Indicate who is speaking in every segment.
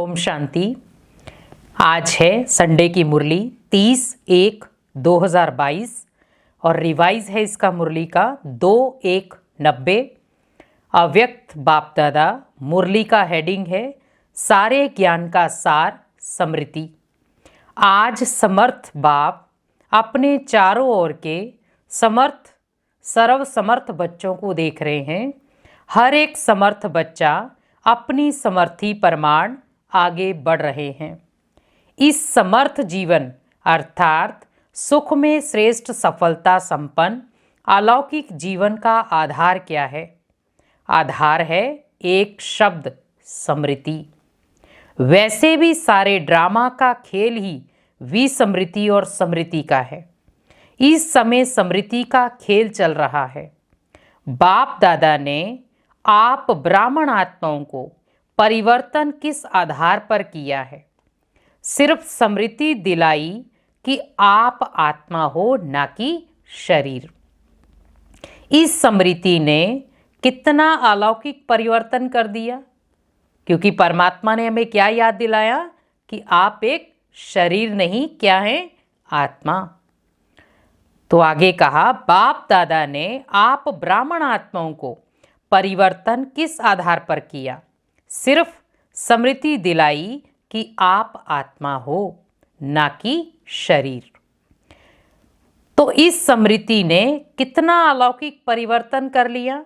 Speaker 1: ओम शांति। आज है संडे की मुरली 30/1/2022 और रिवाइज है इसका मुरली का 2/1/90। अव्यक्त बाप दादा मुरली का हेडिंग है सारे ज्ञान का सार स्मृति। आज समर्थ बाप अपने चारों ओर के समर्थ सर्व समर्थ बच्चों को देख रहे हैं। हर एक समर्थ बच्चा अपनी समर्थी प्रमाण आगे बढ़ रहे हैं। इस समर्थ जीवन अर्थात सुख में श्रेष्ठ सफलता संपन्न अलौकिक जीवन का आधार क्या है? आधार है एक शब्द, स्मृति। वैसे भी सारे ड्रामा का खेल ही विस्मृति और स्मृति का है। इस समय स्मृति का खेल चल रहा है। बाप दादा ने आप ब्राह्मण आत्माओं को परिवर्तन किस आधार पर किया है? सिर्फ स्मृति दिलाई कि आप आत्मा हो, ना कि शरीर। इस स्मृति ने कितना अलौकिक परिवर्तन कर दिया, क्योंकि परमात्मा ने हमें क्या याद दिलाया कि आप एक शरीर नहीं, क्या है? आत्मा। तो आगे कहा बाप दादा ने आप ब्राह्मण आत्माओं को परिवर्तन किस आधार पर किया? सिर्फ स्मृति दिलाई कि आप आत्मा हो, ना कि शरीर। तो इस स्मृति ने कितना अलौकिक परिवर्तन कर लिया।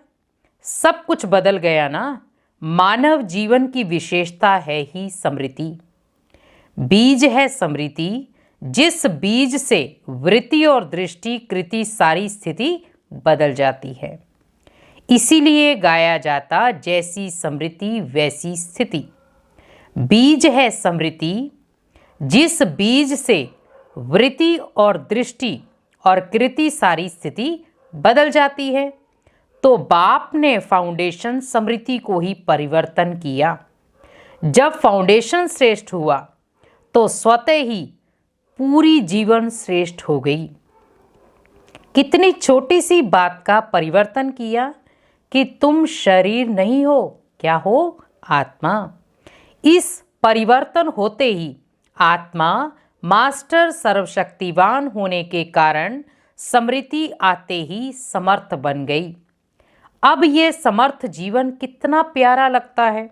Speaker 1: सब कुछ बदल गया ना। मानव जीवन की विशेषता है ही स्मृति। बीज है स्मृति, जिस बीज से वृत्ति और दृष्टि कृति सारी स्थिति बदल जाती है। इसीलिए गाया जाता जैसी स्मृति वैसी स्थिति। बीज है स्मृति, जिस बीज से वृत्ति और दृष्टि और कृति सारी स्थिति बदल जाती है। तो बाप ने फाउंडेशन स्मृति को ही परिवर्तन किया। जब फाउंडेशन श्रेष्ठ हुआ तो स्वतः ही पूरी जीवन श्रेष्ठ हो गई। कितनी छोटी सी बात का परिवर्तन किया कि तुम शरीर नहीं हो, क्या हो? आत्मा। इस परिवर्तन होते ही आत्मा मास्टर सर्वशक्तिवान होने के कारण स्मृति आते ही समर्थ बन गई। अब ये समर्थ जीवन कितना प्यारा लगता है।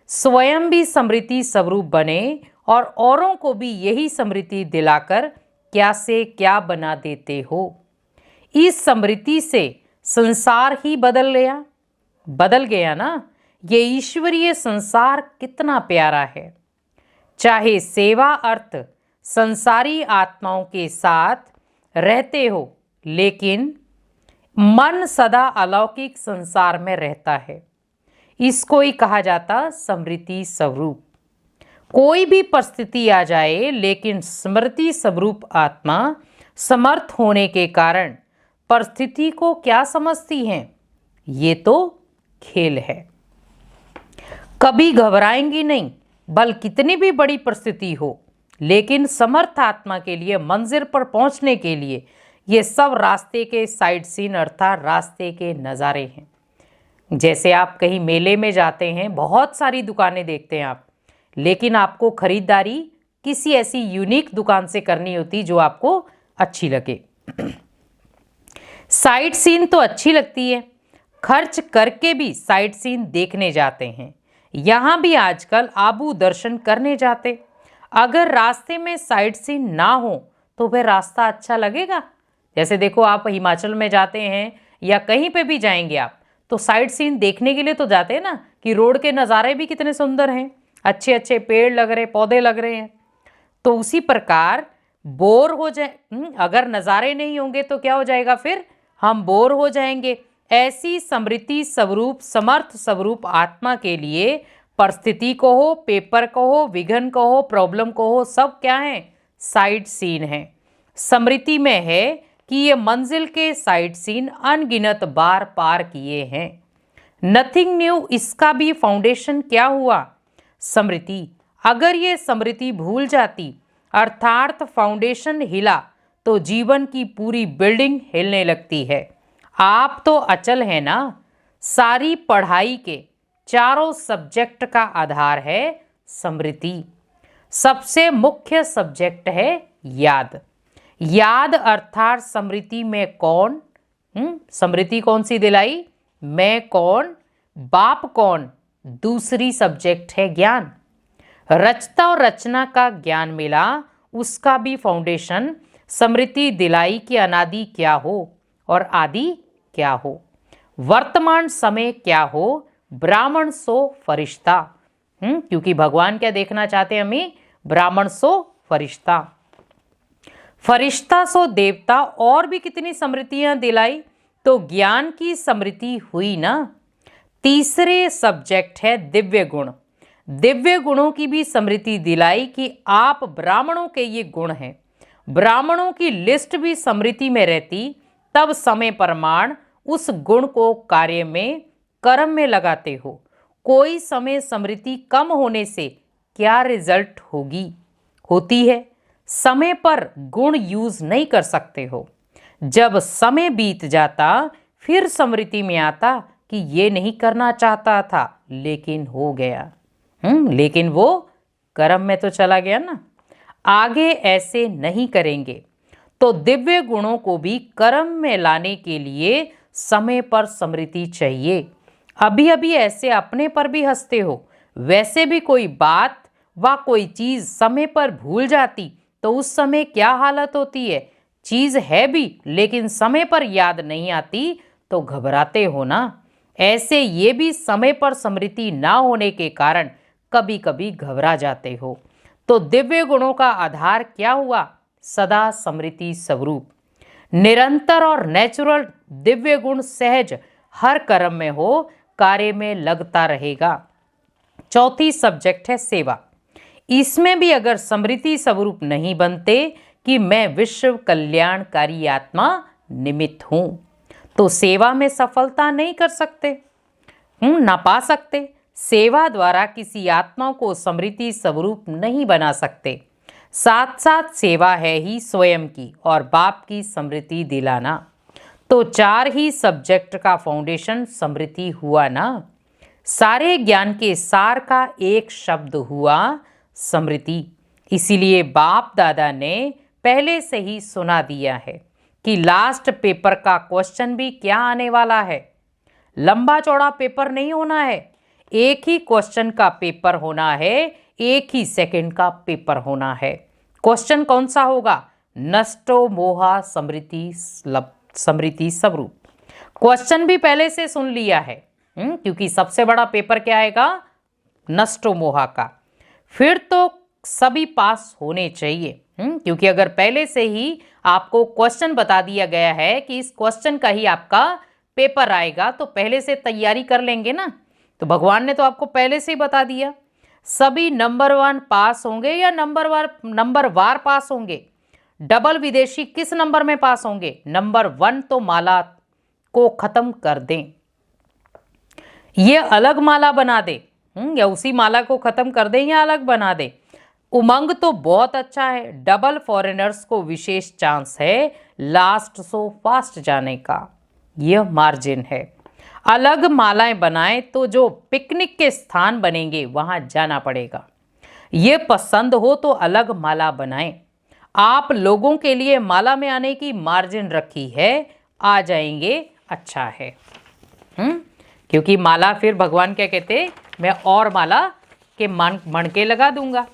Speaker 1: स्वयं भी स्मृति स्वरूप बने और औरों को भी यही स्मृति दिलाकर क्या से क्या बना देते हो। इस स्मृति से संसार ही बदल गया ना। ये ईश्वरीय संसार कितना प्यारा है। चाहे सेवा अर्थ संसारी आत्माओं के साथ रहते हो, लेकिन मन सदा अलौकिक संसार में रहता है। इसको ही कहा जाता स्मृति स्वरूप। कोई भी परिस्थिति आ जाए, लेकिन स्मृति स्वरूप आत्मा समर्थ होने के कारण परिस्थिति को क्या समझती हैं? ये तो खेल है। कभी घबराएंगी नहीं, बल कितनी भी बड़ी परिस्थिति हो, लेकिन समर्थ आत्मा के लिए मंजिल पर पहुंचने के लिए ये सब रास्ते के साइड सीन अर्थात रास्ते के नज़ारे हैं। जैसे आप कहीं मेले में जाते हैं, बहुत सारी दुकानें देखते हैं आप, लेकिन आपको खरीदारी किसी ऐसी यूनिक दुकान से करनी होती जो आपको अच्छी लगे। साइट सीन तो अच्छी लगती है, खर्च करके भी साइट सीन देखने जाते हैं। यहाँ भी आजकल आबू दर्शन करने जाते। अगर रास्ते में साइट सीन ना हो तो वह रास्ता अच्छा लगेगा? जैसे देखो, आप हिमाचल में जाते हैं या कहीं पे भी जाएंगे आप, तो साइट सीन देखने के लिए तो जाते हैं ना, कि रोड के नज़ारे भी कितने सुंदर हैं, अच्छे अच्छे पेड़ लग रहे, पौधे लग रहे हैं। तो उसी प्रकार बोर हो जाए, अगर नज़ारे नहीं होंगे तो क्या हो जाएगा? फिर हम बोर हो जाएंगे। ऐसी स्मृति स्वरूप समर्थ स्वरूप आत्मा के लिए परिस्थिति को हो, पेपर को हो, विघ्न को हो, प्रॉब्लम को हो, सब क्या है? साइड सीन है। स्मृति में है कि ये मंजिल के साइड सीन अनगिनत बार पार किए हैं। नथिंग न्यू, इसका भी फाउंडेशन क्या हुआ? स्मृति। अगर ये स्मृति भूल जाती अर्थात फाउंडेशन हिला तो जीवन की पूरी बिल्डिंग हिलने लगती है। आप तो अचल है ना। सारी पढ़ाई के चारों सब्जेक्ट का आधार है स्मृति। सबसे मुख्य सब्जेक्ट है याद। याद अर्थात स्मृति में कौन, स्मृति कौन सी दिलाई, मैं कौन, बाप कौन, दूसरी सब्जेक्ट है ज्ञान। रचता और रचना का ज्ञान मिला, उसका भी फाउंडेशन स्मृति दिलाई कि अनादि क्या हो और आदि क्या हो, वर्तमान समय क्या हो, ब्राह्मण सो फरिश्ता। क्योंकि भगवान क्या देखना चाहते हैं हमें, ब्राह्मण सो फरिश्ता, फरिश्ता सो देवता। और भी कितनी स्मृतियां दिलाई, तो ज्ञान की स्मृति हुई ना। तीसरे सब्जेक्ट है दिव्य गुण। दिव्य गुणों की भी स्मृति दिलाई कि आप ब्राह्मणों के ये गुण हैं। ब्राह्मणों की लिस्ट भी स्मृति में रहती, तब समय प्रमाण उस गुण को कार्य में, कर्म में लगाते हो। कोई समय स्मृति कम होने से क्या रिजल्ट होती है, समय पर गुण यूज नहीं कर सकते हो। जब समय बीत जाता फिर स्मृति में आता कि ये नहीं करना चाहता था लेकिन हो गया, लेकिन वो कर्म में तो चला गया ना। आगे ऐसे नहीं करेंगे। तो दिव्य गुणों को भी कर्म में लाने के लिए समय पर स्मृति चाहिए। अभी अभी ऐसे अपने पर भी हंसते हो, वैसे भी कोई बात व कोई चीज समय पर भूल जाती तो उस समय क्या हालत होती है। चीज है भी लेकिन समय पर याद नहीं आती तो घबराते हो ना। ऐसे ये भी समय पर स्मृति ना होने के कारण कभी कभी घबरा जाते हो। तो दिव्य गुणों का आधार क्या हुआ, सदा स्मृति स्वरूप। निरंतर और नेचुरल दिव्य गुण सहज हर कर्म में हो, कार्य में लगता रहेगा। चौथी सब्जेक्ट है सेवा। इसमें भी अगर स्मृति स्वरूप नहीं बनते कि मैं विश्व कल्याणकारी आत्मा निमित्त हूं, तो सेवा में सफलता नहीं कर सकते, ना पा सकते। सेवा द्वारा किसी आत्मा को स्मृति स्वरूप नहीं बना सकते। साथ साथ सेवा है ही स्वयं की और बाप की स्मृति दिलाना। तो चार ही सब्जेक्ट का फाउंडेशन स्मृति हुआ ना। सारे ज्ञान के सार का एक शब्द हुआ स्मृति। इसीलिए बाप दादा ने पहले से ही सुना दिया है कि लास्ट पेपर का क्वेश्चन भी क्या आने वाला है। लंबा चौड़ा पेपर नहीं होना है, एक ही क्वेश्चन का पेपर होना है, एक ही सेकंड का पेपर होना है। क्वेश्चन कौन सा होगा, नष्टो मोहा स्मृति स्वरूप। क्वेश्चन भी पहले से सुन लिया है, क्योंकि सबसे बड़ा पेपर क्या आएगा, नष्टो मोहा का। फिर तो सभी पास होने चाहिए, क्योंकि अगर पहले से ही आपको क्वेश्चन बता दिया गया है कि इस क्वेश्चन का ही आपका पेपर आएगा तो पहले से तैयारी कर लेंगे ना। तो भगवान ने तो आपको पहले से ही बता दिया। सभी नंबर 1 पास होंगे या नंबर वार पास होंगे। डबल विदेशी किस नंबर में पास होंगे, नंबर 1। तो माला को खत्म कर दें, ये अलग माला बना दे, या उसी माला को खत्म कर दें या अलग बना दे। उमंग तो बहुत अच्छा है, डबल फॉरेनर्स को विशेष चांस है लास्ट सो फास्ट जाने का, यह मार्जिन है। अलग मालाएं बनाएं तो जो पिकनिक के स्थान बनेंगे वहां जाना पड़ेगा। ये पसंद हो तो अलग माला बनाएं। आप लोगों के लिए माला में आने की मार्जिन रखी है, आ जाएंगे, अच्छा है। क्योंकि माला फिर भगवान क्या कहते, मैं और माला के मणके लगा दूंगा।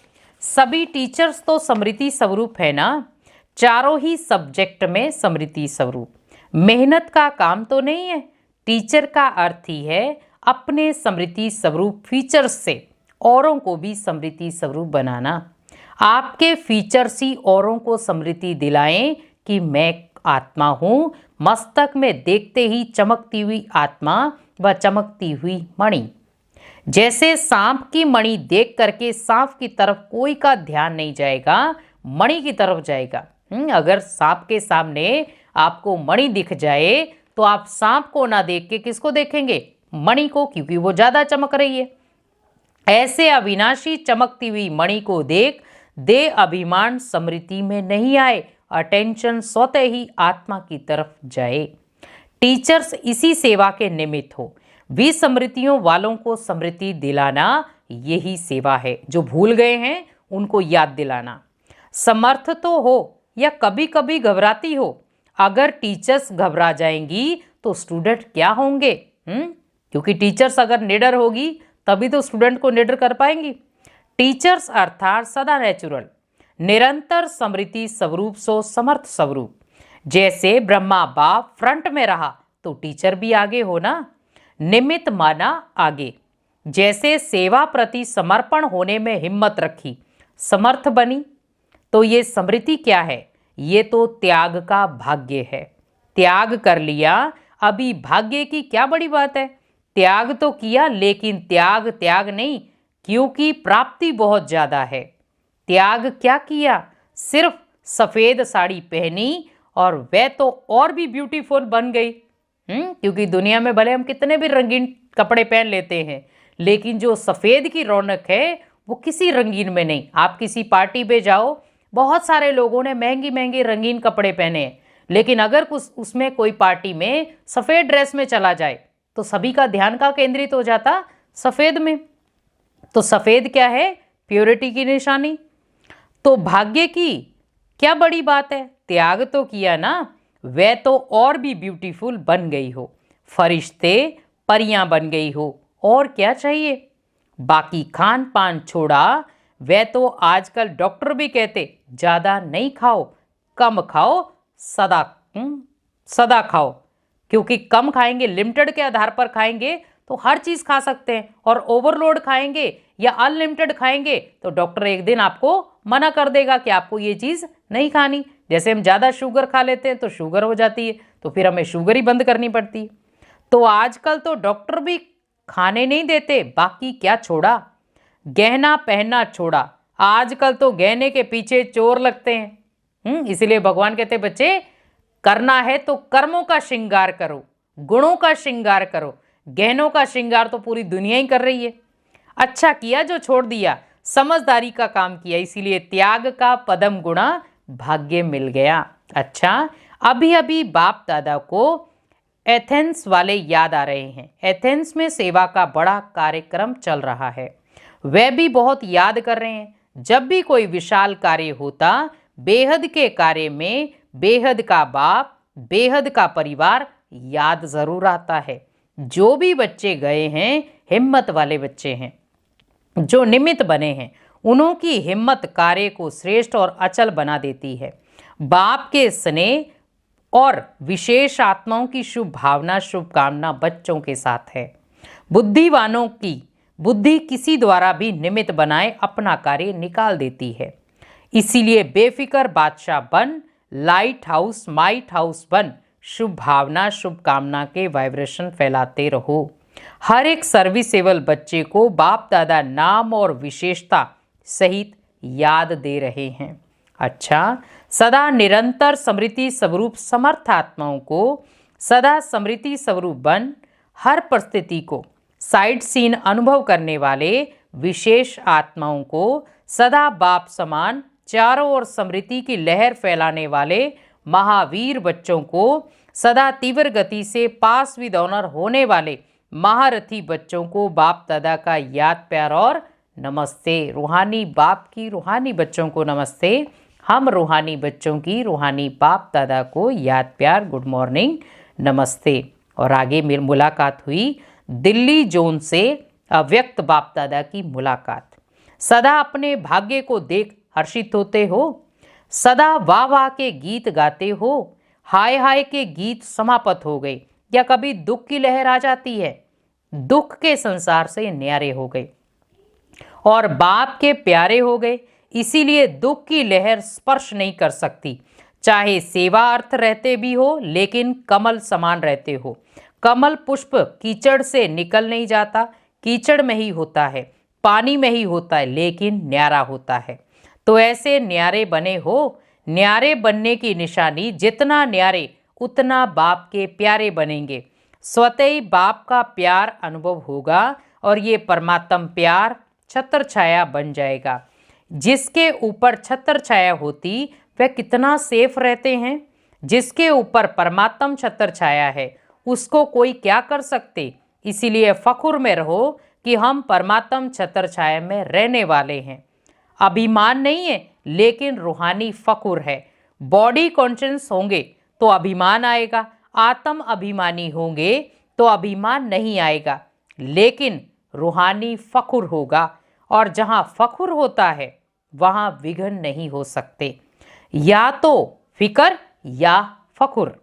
Speaker 1: सभी टीचर्स तो स्मृति स्वरूप है ना, चारों ही सब्जेक्ट में स्मृति स्वरूप। मेहनत का काम तो नहीं है। टीचर का अर्थ ही है अपने स्मृति स्वरूप फीचर्स से औरों को भी स्मृति स्वरूप बनाना। आपके फीचर्स ही औरों को स्मृति दिलाएं कि मैं आत्मा हूं। मस्तक में देखते ही चमकती हुई आत्मा व चमकती हुई मणि। जैसे सांप की मणि देख करके सांप की तरफ कोई का ध्यान नहीं जाएगा, मणि की तरफ जाएगा। अगर सांप के सामने आपको मणि दिख जाए तो आप सांप को ना देख के किसको देखेंगे, मणि को, क्योंकि वो ज्यादा चमक रही है। ऐसे अविनाशी चमकती हुई मणि को देख दे अभिमान स्मृति में नहीं आए, अटेंशन स्वतः ही आत्मा की तरफ जाए। टीचर्स इसी सेवा के निमित्त हो। विस्मृतियों वालों को स्मृति दिलाना यही सेवा है। जो भूल गए हैं उनको याद दिलाना। समर्थ तो हो या कभी कभी घबराती हो, अगर टीचर्स घबरा जाएंगी तो स्टूडेंट क्या होंगे? क्योंकि टीचर्स अगर निडर होगी तभी तो स्टूडेंट को निडर कर पाएंगी। टीचर्स अर्थात सदा नेचुरल, निरंतर स्मृति स्वरूप सो समर्थ स्वरूप। जैसे ब्रह्मा बाप फ्रंट में रहा तो टीचर भी आगे हो ना, निमित्त माना आगे। जैसे सेवा प्रति समर्पण होने में हिम्मत रखी, समर्थ बनी। तो ये स्मृति क्या है? ये तो त्याग का भाग्य है। त्याग कर लिया, अभी भाग्य की क्या बड़ी बात है? त्याग तो किया, लेकिन त्याग त्याग नहीं, क्योंकि प्राप्ति बहुत ज्यादा है। त्याग क्या किया? सिर्फ सफेद साड़ी पहनी और वह तो और भी ब्यूटीफुल बन गई। क्योंकि दुनिया में भले हम कितने भी रंगीन कपड़े पहन लेते हैं, लेकिन जो सफेद की रौनक है वो किसी रंगीन में नहीं। आप किसी पार्टी पे जाओ, बहुत सारे लोगों ने महंगी महंगी रंगीन कपड़े पहने हैं, लेकिन अगर कुछ उसमें कोई पार्टी में सफेद ड्रेस में चला जाए तो सभी का ध्यान का केंद्रित हो जाता सफेद में। तो सफेद क्या है? प्योरिटी की निशानी। तो भाग्य की क्या बड़ी बात है? त्याग तो किया ना, वह तो और भी ब्यूटीफुल बन गई हो, फरिश्ते परियां बन गई हो, और क्या चाहिए? बाकी खान पान छोड़ा, वह तो आजकल डॉक्टर भी कहते ज्यादा नहीं खाओ, कम खाओ, सदा खाओ। क्योंकि कम खाएंगे, लिमिटेड के आधार पर खाएंगे तो हर चीज खा सकते हैं, और ओवरलोड खाएंगे या अनलिमिटेड खाएंगे तो डॉक्टर एक दिन आपको मना कर देगा कि आपको ये चीज नहीं खानी। जैसे हम ज्यादा शुगर खा लेते हैं तो शुगर हो जाती है, तो फिर हमें शुगर ही बंद करनी पड़ती है। तो आजकल तो डॉक्टर भी खाने नहीं देते, बाकी क्या छोड़ा? गहना पहनना छोड़ा, आजकल तो गहने के पीछे चोर लगते हैं। इसलिए भगवान कहते बच्चे, करना है तो कर्मों का श्रृंगार करो, गुणों का श्रृंगार करो। गहनों का श्रृंगार तो पूरी दुनिया ही कर रही है। अच्छा किया जो छोड़ दिया, समझदारी का काम किया, इसीलिए त्याग का पदम गुणा भाग्य मिल गया। अच्छा, अभी अभी बाप दादा को एथेंस वाले याद आ रहे हैं। एथेंस में सेवा का बड़ा कार्यक्रम चल रहा है, वे भी बहुत याद कर रहे हैं। जब भी कोई विशाल कार्य होता, बेहद के कार्य में बेहद का बाप, बेहद का परिवार याद जरूर आता है। जो भी बच्चे गए हैं हिम्मत वाले बच्चे हैं, जो निमित्त बने हैं, उन्होंने हिम्मत कार्य को श्रेष्ठ और अचल बना देती है। बाप के स्नेह और विशेष आत्माओं की शुभ भावना, शुभकामना बच्चों के साथ है। बुद्धिवानों की बुद्धि किसी द्वारा भी निमित्त बनाए अपना कार्य निकाल देती है। इसीलिए बेफिक्र बादशाह बन, लाइट हाउस माइट हाउस बन, शुभ भावना शुभकामना के वाइब्रेशन फैलाते रहो। हर एक सर्विसेबल बच्चे को बाप दादा नाम और विशेषता सहित याद दे रहे हैं। अच्छा, सदा निरंतर स्मृति स्वरूप समर्थ आत्माओं को सदा स्मृति स्वरूप बन, हर परिस्थिति को साइड सीन अनुभव करने वाले विशेष आत्माओं को सदा बाप समान चारों ओर स्मृति की लहर फैलाने वाले महावीर बच्चों को सदा तीव्र गति से पास विद ऑनर होने वाले महारथी बच्चों को बाप दादा का याद प्यार और नमस्ते। रूहानी बाप की रूहानी बच्चों को नमस्ते। हम रूहानी बच्चों की रूहानी बाप दादा को याद प्यार गुड मॉर्निंग नमस्ते। और आगे मेरी मुलाकात हुई दिल्ली जोन से अव्यक्त बाप दादा की मुलाकात। सदा अपने भाग्य को देख हर्षित होते हो, सदा वाह वाह के गीत गाते हो, हाय हाय के गीत समाप्त हो गए, या कभी दुख की लहर आ जाती है, दुख के संसार से न्यारे हो गए और बाप के प्यारे हो गए, इसीलिए दुख की लहर स्पर्श नहीं कर सकती। चाहे सेवा अर्थ रहते भी हो, लेकिन कमल समान रहते हो। कमल पुष्प कीचड़ से निकल नहीं जाता, कीचड़ में ही होता है, पानी में ही होता है, लेकिन न्यारा होता है। तो ऐसे न्यारे बने हो। न्यारे बनने की निशानी, जितना न्यारे उतना बाप के प्यारे बनेंगे। स्वतः ही बाप का प्यार अनुभव होगा और ये परमात्म प्यार छत्र छाया बन जाएगा। जिसके ऊपर छत्र छाया होती वह कितना सेफ रहते हैं। जिसके ऊपर परमात्म छत्र छाया है उसको कोई क्या कर सकते, इसीलिए फखुर में रहो कि हम परमात्म छत्र छाया में रहने वाले हैं। अभिमान नहीं है, लेकिन रूहानी फखुर है। बॉडी कॉन्शियस होंगे तो अभिमान आएगा, आत्म अभिमानी होंगे तो अभिमान नहीं आएगा, लेकिन रूहानी फखुर होगा। और जहां फखुर होता है वहां विघ्न नहीं हो सकते। या तो फिकर या फखुर,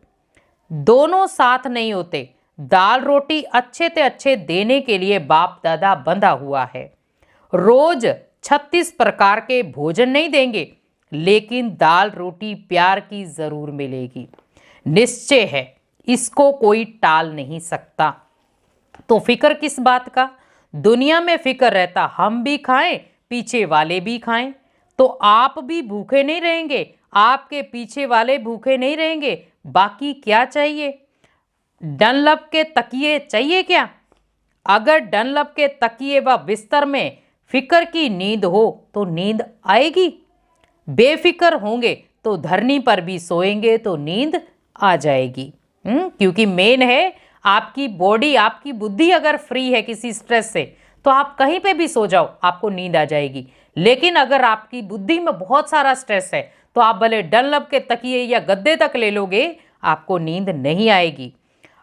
Speaker 1: दोनों साथ नहीं होते। दाल रोटी अच्छे से अच्छे देने के लिए बाप दादा बंधा हुआ है। रोज 36 प्रकार के भोजन नहीं देंगे, लेकिन दाल रोटी प्यार की जरूर मिलेगी। निश्चय है, इसको कोई टाल नहीं सकता। तो फिक्र किस बात का? दुनिया में फिक्र रहता हम भी खाएं, पीछे वाले भी खाएं, तो आप भी भूखे नहीं रहेंगे, आपके पीछे वाले भूखे नहीं रहेंगे। बाकी क्या चाहिए? डनलप के तकिए चाहिए क्या? अगर डनलप के तकिए व बिस्तर में फिक्र की नींद हो तो नींद आएगी। बेफिक्र होंगे तो धरनी पर भी सोएंगे तो नींद आ जाएगी। क्योंकि मेन है आपकी बॉडी, आपकी बुद्धि अगर फ्री है किसी स्ट्रेस से तो आप कहीं पे भी सो जाओ, आपको नींद आ जाएगी। लेकिन अगर आपकी बुद्धि में बहुत सारा स्ट्रेस है तो आप भले डनलप के तकिए या गद्दे तक ले लोगे, आपको नींद नहीं आएगी।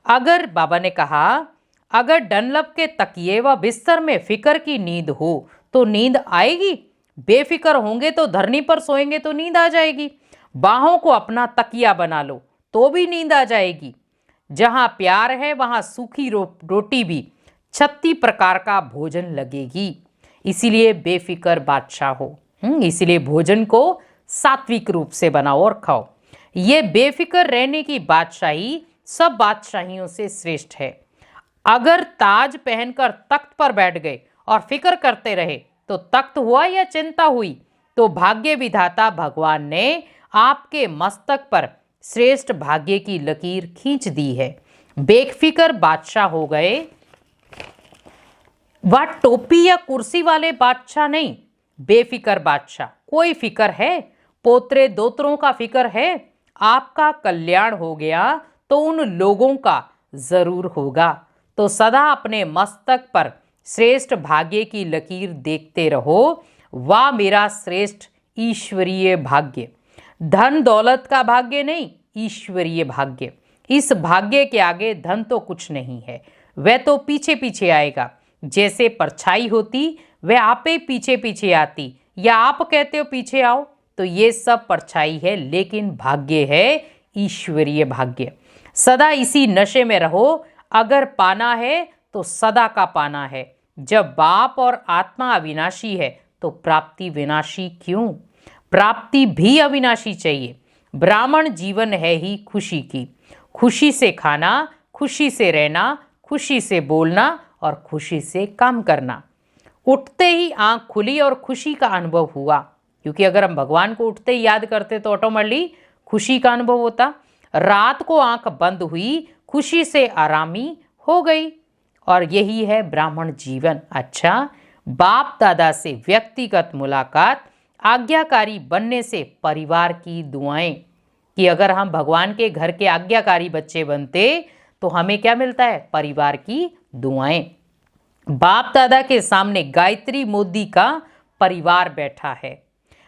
Speaker 1: अगर बाबा ने कहा अगर डनलप के तकिए व बिस्तर में फिक्र की नींद हो तो नींद आएगी। बेफिक्र होंगे तो धरनी पर सोएंगे तो नींद आ जाएगी। बाहों को अपना तकिया बना लो तो भी नींद आ जाएगी। जहां प्यार है वहां सूखी रोटी भी 36 प्रकार का भोजन लगेगी। इसीलिए बेफिक्र बादशाह हो। इसीलिए भोजन को सात्विक रूप से बनाओ और खाओ। ये बेफिक्र रहने की बादशाही सब बादशाहियों से श्रेष्ठ है। अगर ताज पहनकर तख्त पर बैठ गए और फिक्र करते रहे तो तख्त हुआ या चिंता हुई? तो भाग्य विधाता भगवान ने आपके मस्तक पर श्रेष्ठ भाग्य की लकीर खींच दी है। बेफिक्र बादशाह हो गए। वह टोपी या कुर्सी वाले बादशाह नहीं, बेफिक्र बादशाह। कोई फिक्र है? पोत्रे दोत्रों का फिक्र है? आपका कल्याण हो गया तो उन लोगों का जरूर होगा। तो सदा अपने मस्तक पर श्रेष्ठ भाग्य की लकीर देखते रहो। वाह मेरा श्रेष्ठ ईश्वरीय भाग्य। धन दौलत का भाग्य नहीं, ईश्वरीय भाग्य। इस भाग्य के आगे धन तो कुछ नहीं है, वह तो पीछे पीछे आएगा। जैसे परछाई होती वह आपे पीछे पीछे आती, या आप कहते हो पीछे आओ, तो ये सब परछाई है, लेकिन भाग्य है ईश्वरीय भाग्य। सदा इसी नशे में रहो। अगर पाना है तो सदा का पाना है। जब बाप और आत्मा अविनाशी है तो प्राप्ति विनाशी क्यों? प्राप्ति भी अविनाशी चाहिए। ब्राह्मण जीवन है ही खुशी की। खुशी से खाना, खुशी से रहना, खुशी से बोलना और खुशी से काम करना। उठते ही आंख खुली और खुशी का अनुभव हुआ, क्योंकि अगर हम भगवान को उठते ही याद करते तो ऑटोमेटिकली खुशी का अनुभव होता। रात को आंख बंद हुई, खुशी से आरामी हो गई। और यही है ब्राह्मण जीवन। अच्छा, बाप दादा से व्यक्तिगत मुलाकात, आज्ञाकारी बनने से परिवार की दुआएं, कि अगर हम भगवान के घर के आज्ञाकारी बच्चे बनते तो हमें क्या मिलता है? परिवार की दुआएं। बाप दादा के सामने गायत्री मोदी का परिवार बैठा है।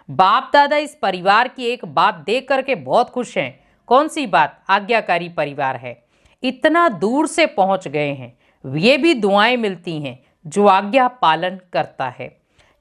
Speaker 1: बाप दादा इस परिवार की एक बात देख करके बहुत खुश हैं। कौन सी बात? आज्ञाकारी परिवार है, इतना दूर से पहुंच गए हैं। ये भी दुआएं मिलती हैं जो आज्ञा पालन करता है,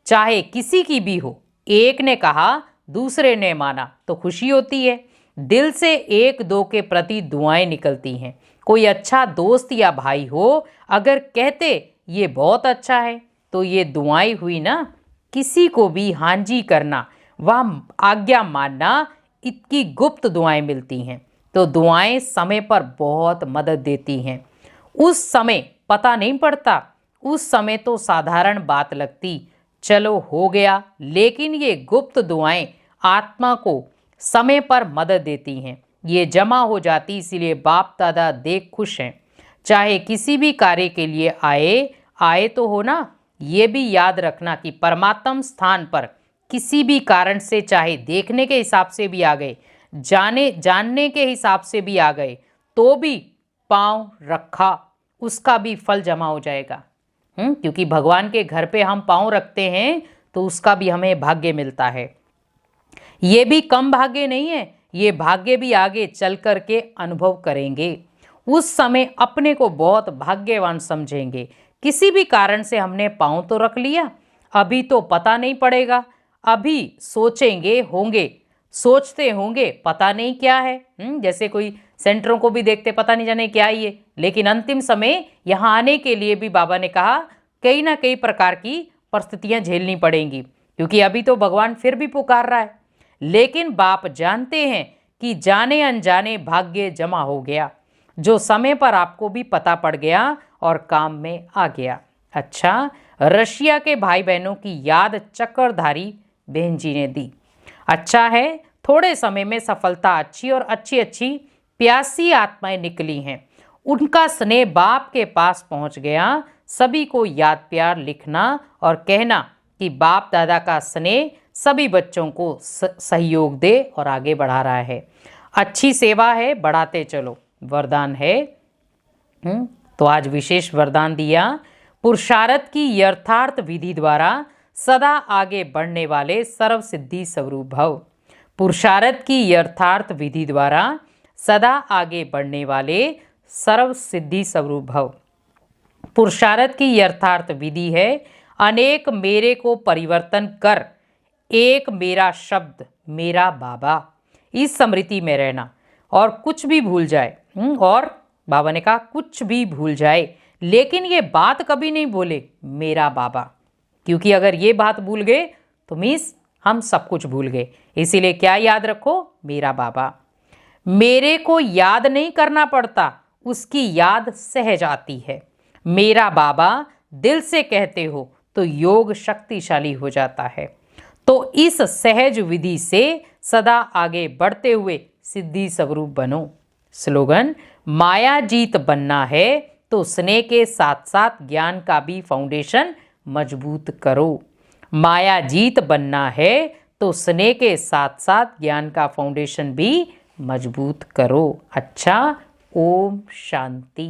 Speaker 1: चाहे किसी की भी हो। एक ने कहा, दूसरे ने माना तो खुशी होती है। दिल से एक दो के प्रति दुआएं निकलती हैं। कोई अच्छा दोस्त या भाई हो, अगर कहते ये बहुत अच्छा है तो ये दुआएं हुई ना। किसी को भी हांजी करना, वह आज्ञा मानना, इतनी गुप्त दुआएं मिलती हैं। तो दुआएं समय पर बहुत मदद देती हैं। उस समय पता नहीं पड़ता, उस समय तो साधारण बात लगती, चलो हो गया। लेकिन ये गुप्त दुआएं आत्मा को समय पर मदद देती हैं, ये जमा हो जाती। इसीलिए बाप दादा देख खुश हैं। चाहे किसी भी कार्य के लिए आए तो हो ना। ये भी याद रखना कि परमात्म स्थान पर किसी भी कारण से, चाहे देखने के हिसाब से भी आ गए, जानने के हिसाब से भी आ गए, तो भी पांव रखा, उसका भी फल जमा हो जाएगा। क्योंकि भगवान के घर पे हम पाँव रखते हैं तो उसका भी हमें भाग्य मिलता है। ये भी कम भाग्य नहीं है, ये भाग्य भी आगे चल कर के अनुभव करेंगे। उस समय अपने को बहुत भाग्यवान समझेंगे। किसी भी कारण से हमने पाँव तो रख लिया, अभी तो पता नहीं पड़ेगा, अभी सोचेंगे होंगे, सोचते होंगे पता नहीं क्या है। जैसे कोई सेंटरों को भी देखते पता नहीं जाने क्या ही है, लेकिन अंतिम समय यहाँ आने के लिए भी बाबा ने कहा कई ना कई प्रकार की परिस्थितियां झेलनी पड़ेंगी, क्योंकि अभी तो भगवान फिर भी पुकार रहा है। लेकिन बाप जानते हैं कि जाने अनजाने भाग्य जमा हो गया, जो समय पर आपको भी पता पड़ गया और काम में आ गया। अच्छा, रशिया के भाई बहनों की याद चक्रधारी बहन जी ने दी। अच्छा है, थोड़े समय में सफलता अच्छी और अच्छी अच्छी प्यासी आत्माएं निकली हैं। उनका स्नेह बाप के पास पहुंच गया। सभी को याद प्यार लिखना और कहना कि बाप दादा का स्नेह सभी बच्चों को सहयोग दे और आगे बढ़ा रहा है। अच्छी सेवा है, बढ़ाते चलो। वरदान है, तो आज विशेष वरदान दिया। पुरुषार्थ की यथार्थ विधि द्वारा सदा आगे बढ़ने वाले सर्व सिद्धि स्वरूप भव। पुरुषार्थ की यथार्थ विधि द्वारा सदा आगे बढ़ने वाले सर्व सिद्धि स्वरूप भव। पुरुषार्थ की यथार्थ विधि है अनेक मेरे को परिवर्तन कर एक मेरा शब्द मेरा बाबा। इस स्मृति में रहना और कुछ भी भूल जाए, और बाबा ने कहा कुछ भी भूल जाए लेकिन ये बात कभी नहीं बोले मेरा बाबा, क्योंकि अगर ये बात भूल गए तो मीन्स हम सब कुछ भूल गए। इसीलिए क्या याद रखो, मेरा बाबा। मेरे को याद नहीं करना पड़ता, उसकी याद सहज आती है। मेरा बाबा दिल से कहते हो तो योग शक्तिशाली हो जाता है। तो इस सहज विधि से सदा आगे बढ़ते हुए सिद्धि स्वरूप बनो। स्लोगन, माया जीत बनना है तो स्नेह के साथ साथ ज्ञान का भी फाउंडेशन मजबूत करो। माया जीत बनना है तो स्नेह के साथ साथ ज्ञान का फाउंडेशन भी मजबूत करो। अच्छा, ओम शांति।